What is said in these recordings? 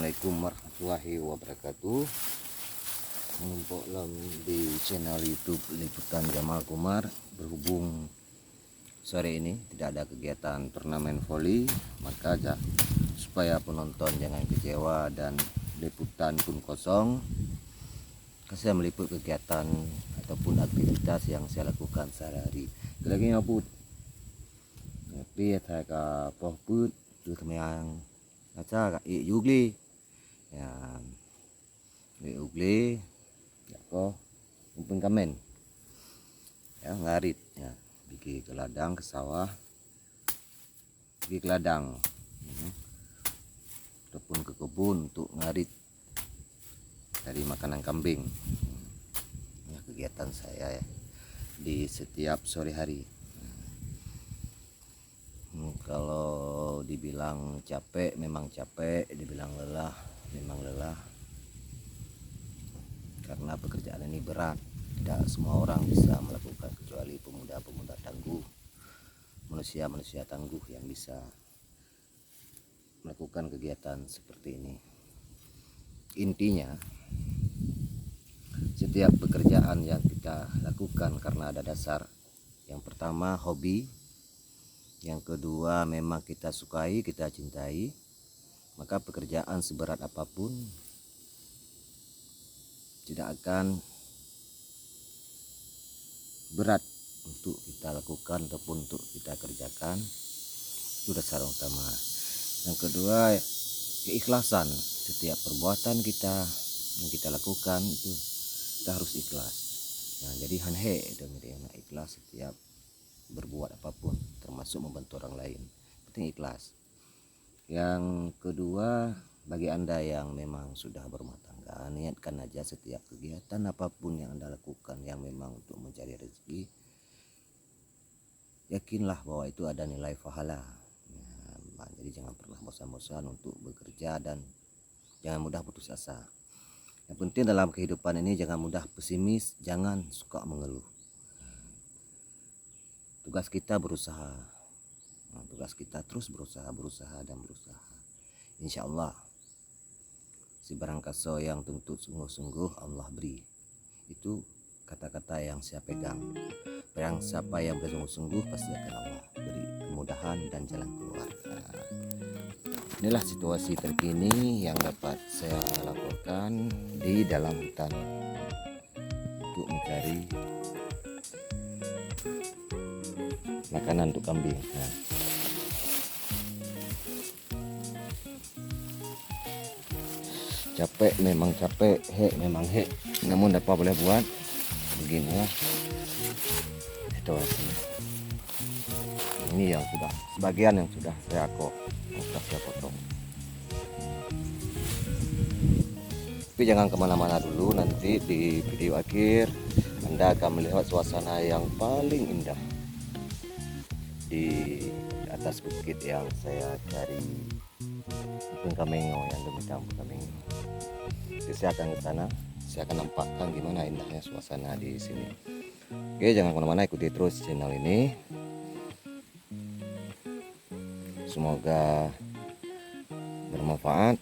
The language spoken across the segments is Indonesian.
Assalamualaikum warahmatullahi wabarakatuh. Mengumpul di channel YouTube Liputan Jamal Kumar. Berhubung sore ini tidak ada kegiatan turnamen voli, maka supaya penonton jangan kecewa dan liputan pun kosong, saya meliput kegiatan ataupun aktivitas yang saya lakukan sehari-hari. Lagi ngaput tapi saya ke pohput tu temayang aca ka yugli ya yugli ya ko umpun kamen ya ngarit ya pergi ke ladang, ke sawah, pergi ke ladang ataupun ke kebun untuk ngarit dari makanan kambing. Ya, kegiatan saya ya di setiap sore hari. Kalau dibilang capek memang capek, dibilang lelah memang lelah, karena pekerjaan ini berat. Tidak semua orang bisa melakukan, kecuali pemuda-pemuda tangguh, manusia-manusia tangguh yang bisa melakukan kegiatan seperti ini. Intinya setiap pekerjaan yang kita lakukan karena ada dasar. Yang pertama hobi, yang kedua memang kita sukai, kita cintai, maka pekerjaan seberat apapun tidak akan berat untuk kita lakukan ataupun untuk kita kerjakan. Itu dasar utama. Yang kedua, keikhlasan. Setiap perbuatan kita yang kita lakukan itu kita harus ikhlas. Nah, jadi hanhe dengan ikhlas setiap berbuat apapun, termasuk membantu orang lain, penting ikhlas. Yang kedua, bagi Anda yang memang sudah berumah tangga, niatkan aja setiap kegiatan apapun yang Anda lakukan yang memang untuk mencari rezeki, yakinlah bahwa itu ada nilai pahala ya, jadi jangan pernah bosan-bosan untuk bekerja dan jangan mudah putus asa. Yang penting dalam kehidupan ini jangan mudah pesimis, jangan suka mengeluh. Tugas kita berusaha. Nah, tugas kita terus berusaha dan berusaha. Insya Allah si barang kaso yang tuntut sungguh-sungguh Allah beri. Itu kata-kata yang saya pegang. Barang siapa yang bersungguh-sungguh pasti akan Allah beri kemudahan dan jalan keluar. Nah, inilah situasi terkini yang dapat saya laporkan di dalam hutan untuk mencari makanan untuk kambing. Nah, capek memang capek, memang namun apa boleh buat, begini ya situasi. Ini yang sudah sebagian yang sudah saya potong. Tapi jangan kemana-mana dulu, nanti di video akhir Anda akan melihat suasana yang paling indah di atas bukit yang saya cari Mpung Kamengo, yang demikian Mpung Kamengo. Jadi saya akan ke sana, saya akan nampakkan gimana indahnya suasana di sini. Oke, jangan kemana-mana, ikuti terus channel ini. Semoga bermanfaat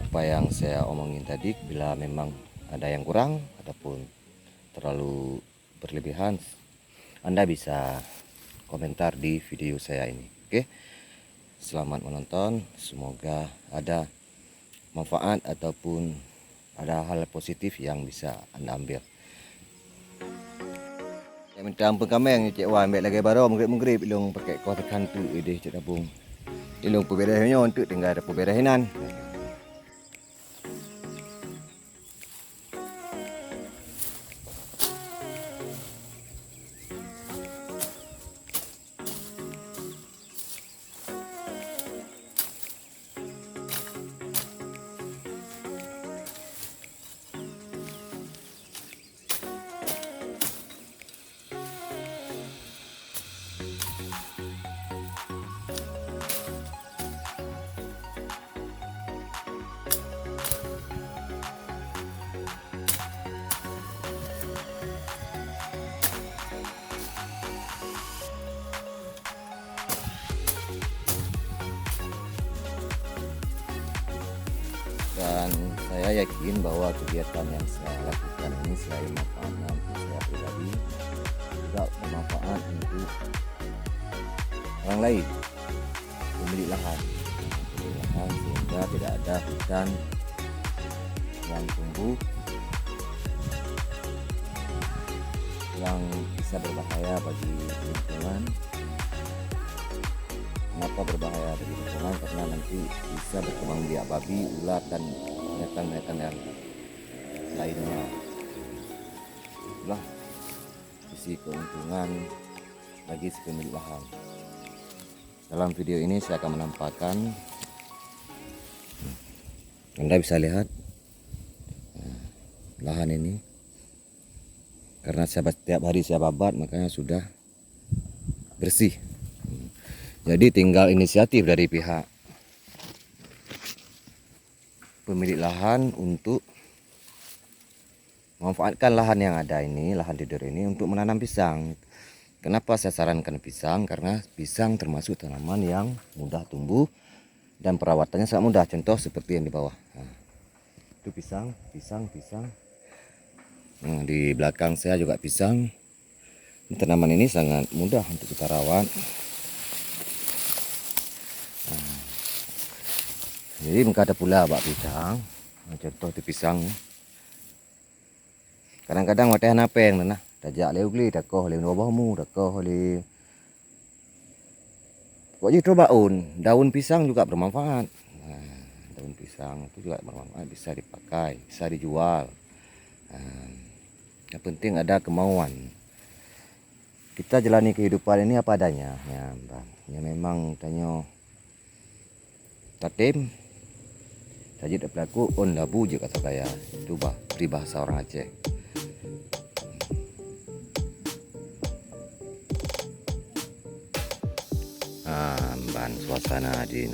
apa yang saya omongin tadi. Bila memang ada yang kurang ataupun terlalu berlebihan, Anda bisa komentar di video saya ini. Oke, selamat menonton. Semoga ada manfaat ataupun ada hal positif yang bisa Anda ambil. Saya minta ampun kami yang cik wan ambil lagi baru mengrip ilung pakai kuah tekan tu ide cik tabung. Ilung peberehnya untuk tinggal ada peberehinan. Dan saya yakin bahwa kegiatan yang saya lakukan ini selain manfaatnya untuk saya pribadi, juga bermanfaat untuk orang lain, pemilik lahan. Sehingga tidak ada hutan yang tumbuh yang bisa berbahaya bagi lingkungan. Kenapa berbahaya bagi lingkungan? Karena nanti bisa berkembang biak babi, ular, dan binatang-binatang yang lainnya. Itulah sisi keuntungan bagi si pemilik lahan. Dalam video ini saya akan menampakkan, Anda bisa lihat lahan ini, karena setiap hari saya babat, makanya sudah bersih. Jadi tinggal inisiatif dari pihak pemilik lahan untuk memanfaatkan lahan yang ada ini, lahan tidur ini, untuk menanam pisang. Kenapa saya sarankan pisang? Karena pisang termasuk tanaman yang mudah tumbuh dan perawatannya sangat mudah. Contoh seperti yang di bawah. Nah, itu pisang. Nah, di belakang saya juga pisang. Tanaman ini sangat mudah untuk kita rawat. Nah, jadi ada pula bak pisang. Nah, contoh itu pisang. Kadang-kadang mateh napeng nah. Tajak leu gli dakoh leu bawahmu, dakoh le. Pokoknya coba daun pisang juga bermanfaat. Nah, daun pisang itu juga bermanfaat, bisa dipakai, bisa dijual. Nah, yang penting ada kemauan. Kita jalani kehidupan ini apa adanya, ya, Bang. Ya memang tanya tatim tajid pelaku on labu je kata saya. Itu peribahasa orang Aceh. Ban suasana di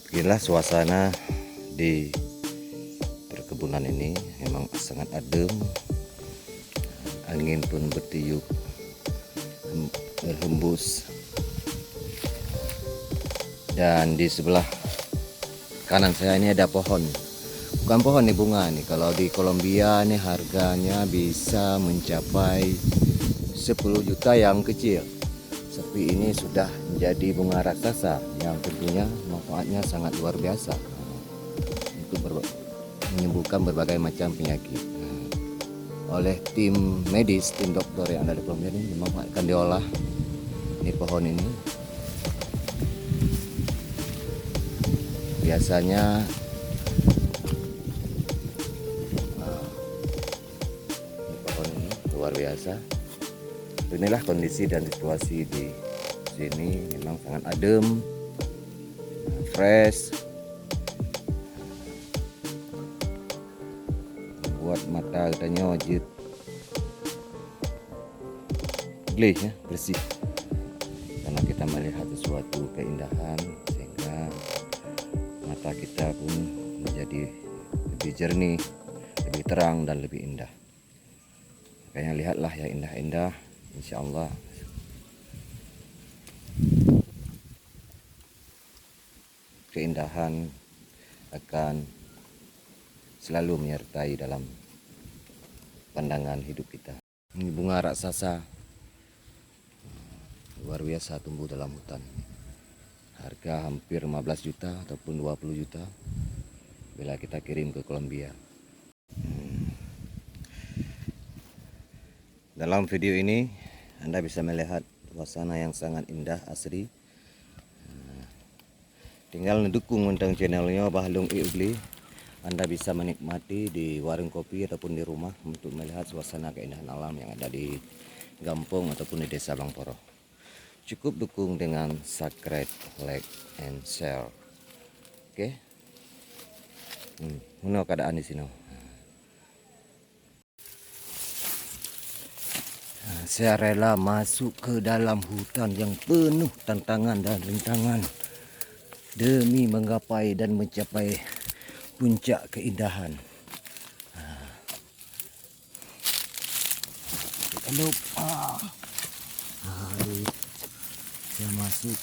beginilah suasana di perkebunan ini, memang sangat adem, angin pun bertiup berhembus, dan di sebelah kanan saya ini ada pohon, bukan pohon nih, bunga nih. Kalau di Kolombia nih harganya bisa mencapai 10 juta yang kecil. Tapi ini sudah menjadi bunga raksasa yang tentunya manfaatnya sangat luar biasa untuk menyembuhkan berbagai macam penyakit. Oleh tim medis, tim dokter yang ada di Kolombia ini memanfaatkan diolah ini pohon ini. Biasanya ini pohon ini luar biasa. Inilah kondisi dan situasi di sini, memang sangat adem, fresh, buat mata katanya wajib glih ya, bersih, karena kita melihat sesuatu keindahan sehingga mata kita pun menjadi lebih jernih, lebih terang, dan lebih indah. Makanya lihatlah ya indah-indah, insya Allah keindahan akan selalu menyertai dalam pandangan hidup kita. Ini bunga raksasa luar biasa tumbuh dalam hutan. Harga hampir 15 juta ataupun 20 juta bila kita kirim ke Kolombia. Dalam video ini Anda bisa melihat suasana yang sangat indah, asri. Tinggal mendukung tentang channelnya Bahlung Iugli. Anda bisa menikmati di warung kopi ataupun di rumah untuk melihat suasana keindahan alam yang ada di Gampong ataupun di Desa Bangporo. Cukup dukung dengan subscribe, like, and share. Oke? Mana keadaan di sini? Saya rela masuk ke dalam hutan yang penuh tantangan dan rintangan demi menggapai dan mencapai puncak keindahan. Kita lupa. Saya masuk.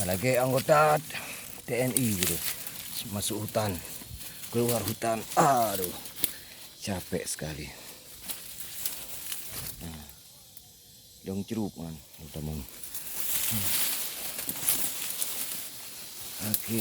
Lagi anggota TNI gitu masuk hutan. keluar hutan. Aduh, capek sekali. Nah, dong cerup man, teman. Oke.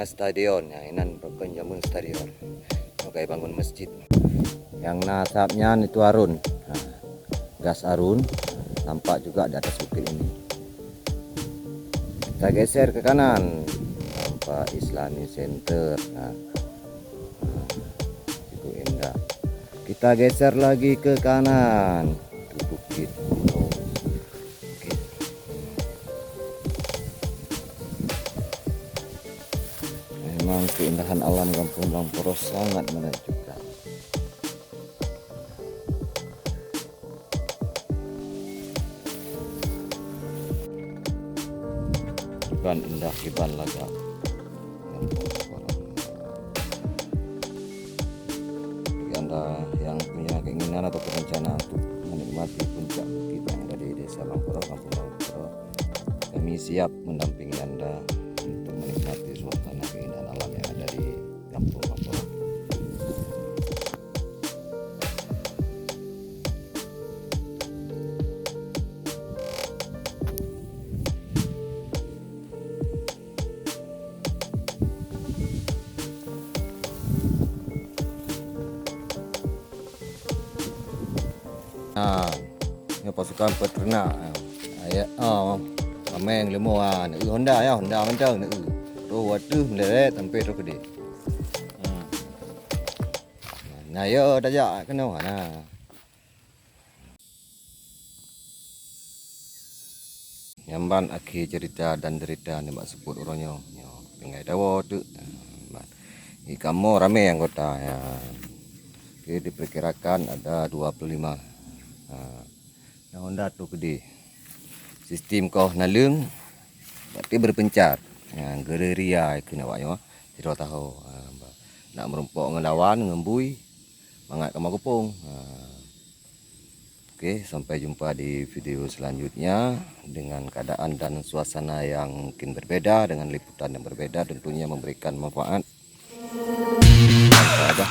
Stadion ya, inan bukan jamun stadion, kayak bangun masjid. Yang nasabnya itu Arun, nah, gas Arun, nampak juga di atas bukit ini. Kita geser ke kanan, nampak Islami Center. Nah, itu indah. Kita geser lagi ke kanan, itu bukit. Memang keindahan alam Kampung Bangporos sangat menakjubkan. Bukan indah Iban Laga. Bagi Anda yang punya keinginan atau rencana untuk menikmati puncak bukit yang ada di Desa Bangporos, Kampung Bangporos, kami siap mendampingi Anda untuk menikmati suasana keindahan alam yang ada di Kampung Bangporos. Nah, ini pasukan peternak. Ayat, Ameng lemoan, Honda ya, Honda mencang ni. Roh waduh mendarat sampai roh gede. Nah, ya dah jak kena nah. Nyamban akhir cerita dan derita ni mak sebut orangnya. Pengai dawa tu. Ni kamu ramai anggota ya. Oke, diperkirakan ada 25. Yang Honda tu gede. Sistem kau nalung berarti berpencar. Yang gereria itu nawaknya tidak tahu. Nak merumpok ngelawan ngembui mangat kamar kupung. Oke, sampai jumpa di video selanjutnya dengan keadaan dan suasana yang mungkin berbeda, dengan liputan yang berbeda, tentunya memberikan manfaat. Ada